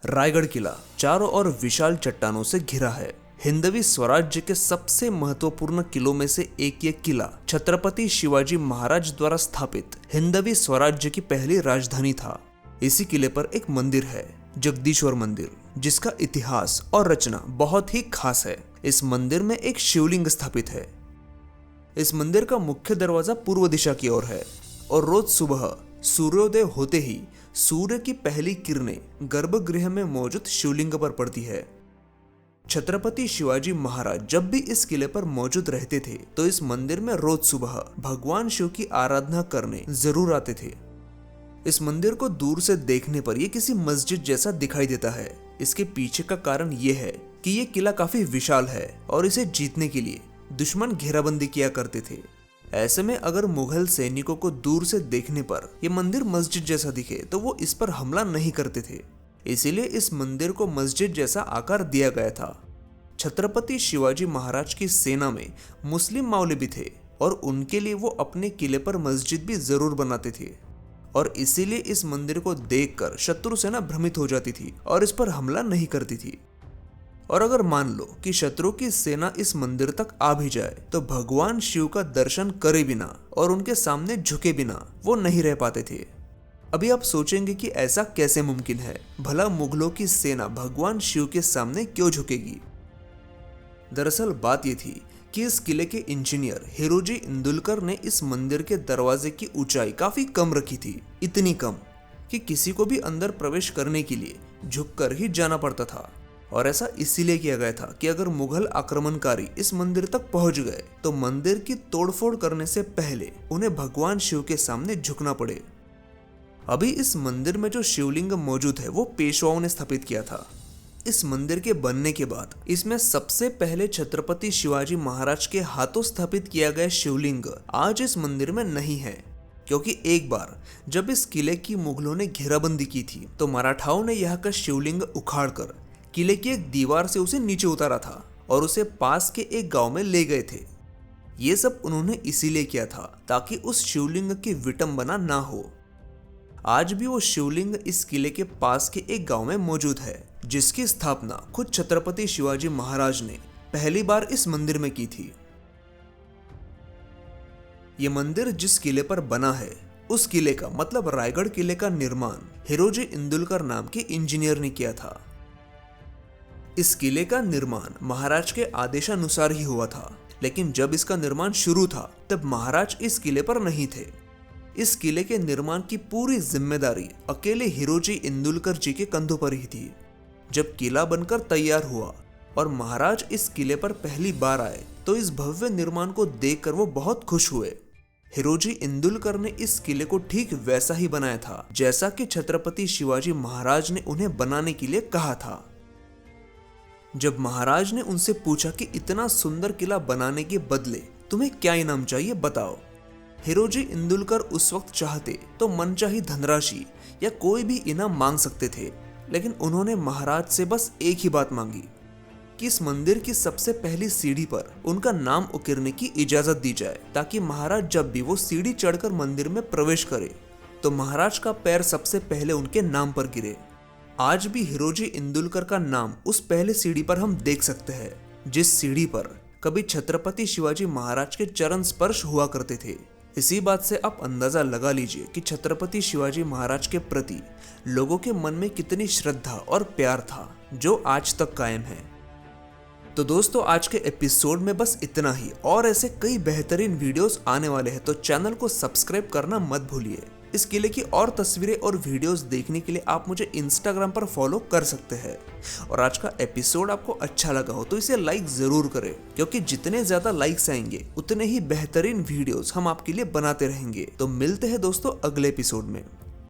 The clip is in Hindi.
रायगढ़ किला चारों ओर विशाल चट्टानों से घिरा है। हिंदवी स्वराज्य के सबसे महत्वपूर्ण किलों में से एक ये किला छत्रपति शिवाजी महाराज द्वारा स्थापित हिंदवी स्वराज्य की पहली राजधानी था। इसी किले पर एक मंदिर है, जगदीश्वर मंदिर, जिसका इतिहास और रचना बहुत ही खास है। इस मंदिर में एक शिवलिंग स्थापित है। इस मंदिर का मुख्य दरवाजा पूर्व दिशा की ओर है और रोज सुबह सूर्योदय होते ही सूर्य की पहली किरणें गर्भगृह में मौजूद शिवलिंग पर पड़ती है। छत्रपति शिवाजी महाराज जब भी इस किले पर मौजूद रहते थे तो इस मंदिर में रोज सुबह भगवान शिव की आराधना करने जरूर आते थे। इस मंदिर को दूर से देखने पर यह किसी मस्जिद जैसा दिखाई देता है। इसके पीछे का कारण यह है कि यह किला काफी विशाल है और इसे जीतने के लिए दुश्मन घेराबंदी किया करते थे। ऐसे में अगर मुगल सैनिकों को दूर से देखने पर यह मंदिर मस्जिद जैसा दिखे तो वो इस पर हमला नहीं करते थे। इसीलिए इस मंदिर को मस्जिद जैसा आकार दिया गया था। छत्रपति शिवाजी महाराज की सेना में मुस्लिम मावले भी थे और उनके लिए वो अपने किले पर मस्जिद भी जरूर बनाते थे और इसीलिए इस मंदिर को देखकर शत्रु सेना भ्रमित हो जाती थी और इस पर हमला नहीं करती थी। और अगर मान लो कि शत्रु की सेना इस मंदिर तक आ भी जाए तो भगवान शिव का दर्शन करे बिना और उनके सामने झुके बिना वो नहीं रह पाते थे। अभी आप सोचेंगे कि ऐसा कैसे मुमकिन है, भला मुगलों की सेना भगवान शिव के सामने क्यों झुकेगी। दरअसल बात यह थी कि इस किले के इंजीनियर हिरोजी इंदुलकर ने इस मंदिर के दरवाजे की ऊंचाई काफी कम रखी थी। इतनी कम कि किसी को भी अंदर प्रवेश करने के लिए झुककर ही जाना पड़ता था। और ऐसा इसीलिए किया गया था कि अगर मुगल आक्रमणकारी इस मंदिर तक पहुंच गए तो मंदिर की तोड़फोड़ करने से पहले उन्हें भगवान शिव के सामने झुकना पड़े। अभी इस मंदिर में जो शिवलिंग मौजूद है वो पेशवाओं ने स्थापित किया था। इस मंदिर के बनने के बाद इसमें सबसे पहले छत्रपति शिवाजी महाराज के हाथों स्थापित किया गया शिवलिंग आज इस मंदिर में नहीं है, क्योंकि एक बार जब इस किले की मुगलों ने घेराबंदी की थी तो मराठाओं ने यहाँ का शिवलिंग उखाड़कर किले की एक दीवार से उसे नीचे उतारा था और उसे पास के एक गांव में ले गए थे। ये सब उन्होंने इसीलिए किया था ताकि उस शिवलिंग की विटंबना ना हो। आज भी वो शिवलिंग इस किले के पास के एक गांव में मौजूद है, जिसकी स्थापना खुद छत्रपति शिवाजी महाराज ने पहली बार इस मंदिर में की थी। ये मंदिर जिस किले पर बना है उस किले का मतलब रायगढ़ किले का निर्माण हिरोजी इंदुलकर नाम के इंजीनियर ने किया था। इस किले का निर्माण महाराज के आदेशानुसार ही हुआ था, लेकिन जब इसका निर्माण शुरू था तब महाराज इस किले पर नहीं थे। इस किले के निर्माण की पूरी जिम्मेदारी अकेले हिरोजी इंदुलकर जी के कंधों पर ही थी। जब किला बनकर तैयार हुआ और महाराज इस किले पर पहली बार आए तो इस भव्य निर्माण को देखकर वो बहुत खुश हुए। हिरोजी इंदुलकर ने इस किले को ठीक वैसा ही बनाया था जैसा कि छत्रपति शिवाजी महाराज ने उन्हें बनाने के लिए कहा था। जब महाराज ने उनसे पूछा कि इतना सुंदर किला बनाने के बदले तुम्हें क्या इनाम चाहिए बताओ, हिरोजी इंदुलकर उस वक्त चाहते तो मनचाही धनराशि या कोई भी इनाम मांग सकते थे, लेकिन उन्होंने महाराज से बस एक ही बात मांगी कि इस मंदिर की सबसे पहली सीढ़ी पर उनका नाम उकेरने की इजाजत दी जाए, ताकि महाराज जब भी वो सीढ़ी चढ़कर मंदिर में प्रवेश करे तो महाराज का पैर सबसे पहले उनके नाम पर गिरे। आज भी हिरोजी इंदुलकर का नाम उस पहले सीढ़ी पर हम देख सकते हैं, जिस सीढ़ी पर कभी छत्रपति शिवाजी महाराज के चरण स्पर्श हुआ करते थे। इसी बात से आप अंदाजा लगा लीजिए कि छत्रपति शिवाजी महाराज के प्रति लोगों के मन में कितनी श्रद्धा और प्यार था, जो आज तक कायम है। तो दोस्तों, आज के एपिसोड में बस इतना ही, और ऐसे कई बेहतरीन वीडियोस आने वाले हैं, तो चैनल को सब्सक्राइब करना मत भूलिए। इस किले की और तस्वीरें और वीडियोस देखने के लिए आप मुझे इंस्टाग्राम पर फॉलो कर सकते हैं। और आज का एपिसोड आपको अच्छा लगा हो तो इसे लाइक जरूर करें, क्योंकि जितने ज्यादा लाइक्स आएंगे उतने ही बेहतरीन वीडियोस हम आपके लिए बनाते रहेंगे। तो मिलते हैं दोस्तों अगले एपिसोड में।